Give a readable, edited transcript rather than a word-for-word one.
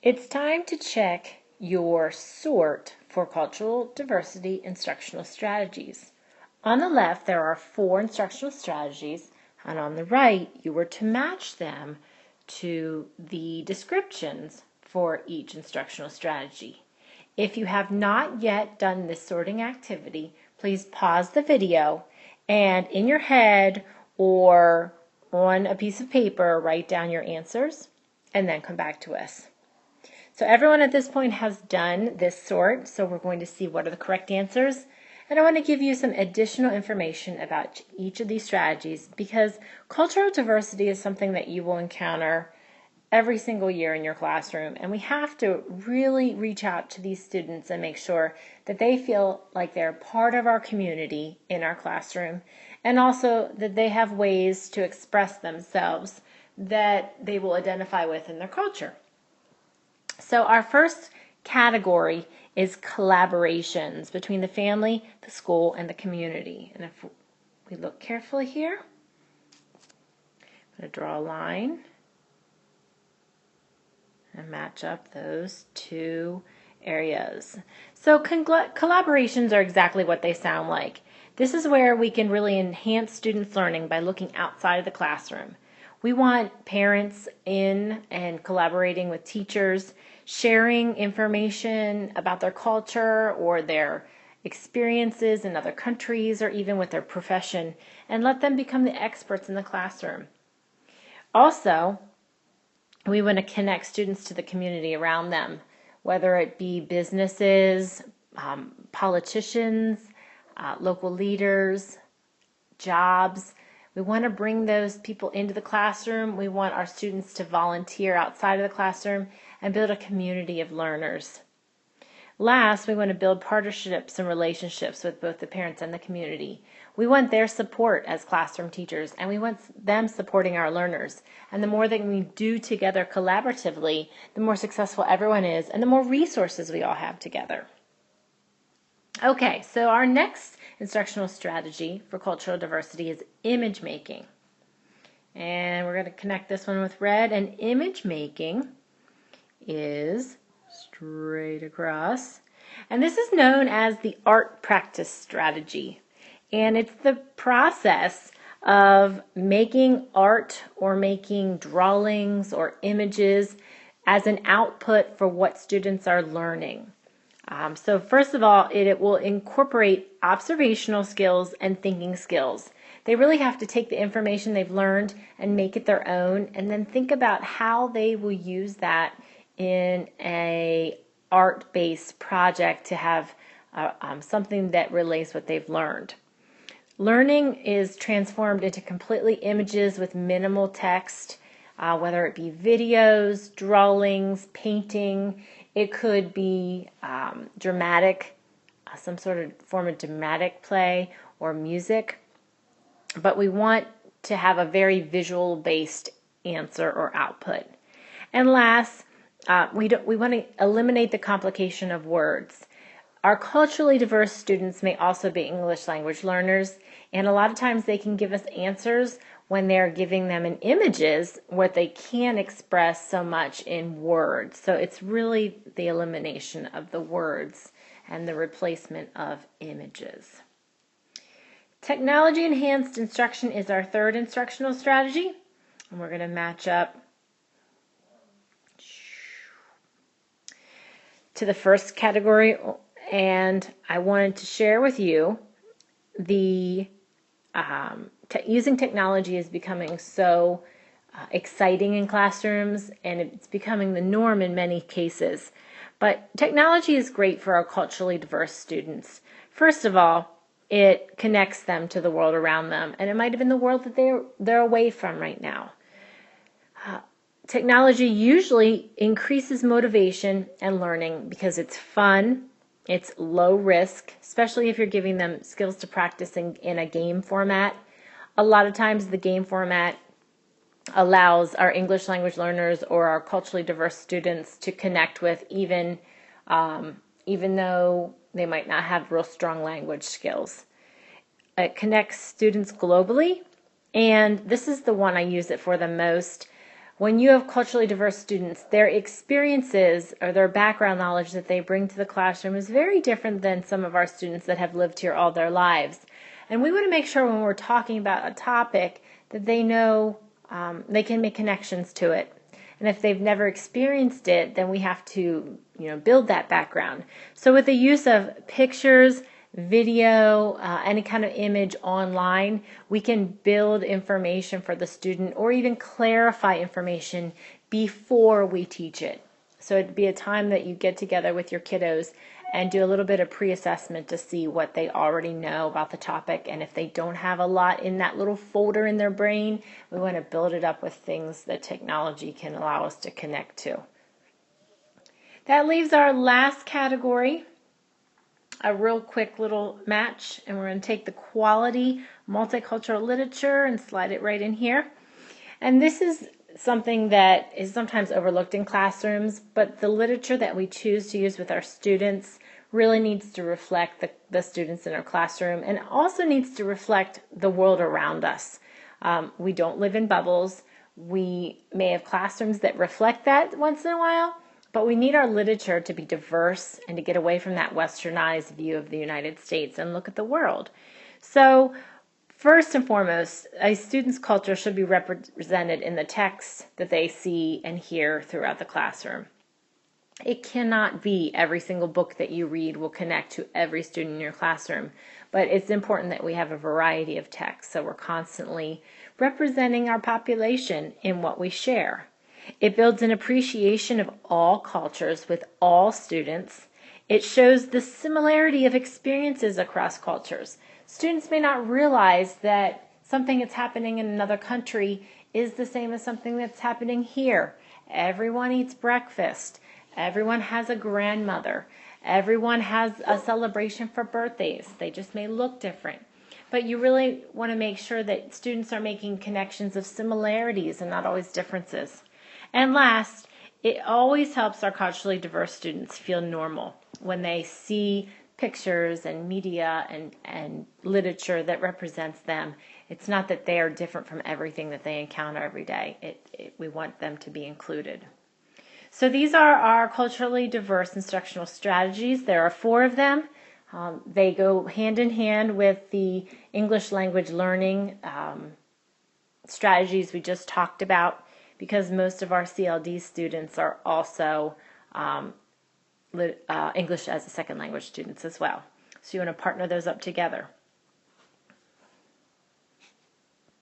It's time to check your sort for cultural diversity instructional strategies. On the left, there are 4 instructional strategies, and on the right, you were to match them to the descriptions for each instructional strategy. If you have not yet done this sorting activity, please pause the video and in your head or on a piece of paper, write down your answers and then come back to us. So everyone at this point has done this sort, so we're going to see what are the correct answers. And I want to give you some additional information about each of these strategies because cultural diversity is something that you will encounter every single year in your classroom, and we have to really reach out to these students and make sure that they feel like they're part of our community in our classroom, and also that they have ways to express themselves that they will identify with in their culture. So our first category is collaborations between the family, the school, and the community. And if we look carefully here, I'm going to draw a line and match up those 2 areas. So collaborations are exactly what they sound like. This is where we can really enhance students' learning by looking outside of the classroom. We want parents in and collaborating with teachers, sharing information about their culture or their experiences in other countries or even with their profession, and let them become the experts in the classroom. Also, we want to connect students to the community around them, whether it be businesses, politicians, local leaders, jobs. We want to bring those people into the classroom. We want our students to volunteer outside of the classroom and build a community of learners. Last, we want to build partnerships and relationships with both the parents and the community. We want their support as classroom teachers, and we want them supporting our learners. And the more that we do together collaboratively, the more successful everyone is, and the more resources we all have together. Okay, so our next instructional strategy for cultural diversity is image making. And we're going to connect this one with red, and image making is straight across. And this is known as the art practice strategy. And it's the process of making art or making drawings or images as an output for what students are learning. So first of all, it will incorporate observational skills and thinking skills. They really have to take the information they've learned and make it their own, and then think about how they will use that in a art-based project to have something that relates what they've learned. Learning is transformed into completely images with minimal text, whether it be videos, drawings, painting. It could be dramatic, some sort of form of dramatic play or music. But we want to have a very visual-based answer or output. And last, we want to eliminate the complication of words. Our culturally diverse students may also be English language learners, and a lot of times they can give us answers when they're giving them in images what they can't express so much in words. So it's really the elimination of the words and the replacement of images. Technology enhanced instruction is our third instructional strategy, and we're going to match up to the first category, and I wanted to share with you the using technology is becoming so exciting in classrooms, and it's becoming the norm in many cases. But technology is great for our culturally diverse students. First of all, it connects them to the world around them, and it might have been the world that they're away from right now. Technology usually increases motivation and learning because it's fun, it's low risk, especially if you're giving them skills to practice in a game format. A lot of times the game format allows our English language learners or our culturally diverse students to connect with even though they might not have real strong language skills. It connects students globally, and this is the one I use it for the most. When you have culturally diverse students, their experiences or their background knowledge that they bring to the classroom is very different than some of our students that have lived here all their lives. And we want to make sure when we're talking about a topic that they know they can make connections to it. And if they've never experienced it, then we have to, build that background. So with the use of pictures, video, any kind of image online, we can build information for the student or even clarify information before we teach it. So it'd be a time that you get together with your kiddos and do a little bit of pre-assessment to see what they already know about the topic. And if they don't have a lot in that little folder in their brain, we want to build it up with things that technology can allow us to connect to. That leaves our last category, a real quick little match, and we're going to take the quality multicultural literature and slide it right in here. And this is something that is sometimes overlooked in classrooms, but the literature that we choose to use with our students really needs to reflect the students in our classroom, and also needs to reflect the world around us. We don't live in bubbles. We may have classrooms that reflect that once in a while, but we need our literature to be diverse and to get away from that westernized view of the United States and look at the world. So first and foremost, a student's culture should be represented in the texts that they see and hear throughout the classroom. It cannot be every single book that you read will connect to every student in your classroom, but it's important that we have a variety of texts, so we're constantly representing our population in what we share. It builds an appreciation of all cultures with all students. It shows the similarity of experiences across cultures. Students may not realize that something that's happening in another country is the same as something that's happening here. Everyone eats breakfast. Everyone has a grandmother. Everyone has a celebration for birthdays. They just may look different. But you really want to make sure that students are making connections of similarities and not always differences. And last, it always helps our culturally diverse students feel normal when they see pictures and media and literature that represents them. It's not that they are different from everything that they encounter every day. We want them to be included. So these are our culturally diverse instructional strategies. There are 4 of them. They go hand in hand with the English language learning strategies we just talked about, because most of our CLD students are also English as a second language students as well. So you want to partner those up together.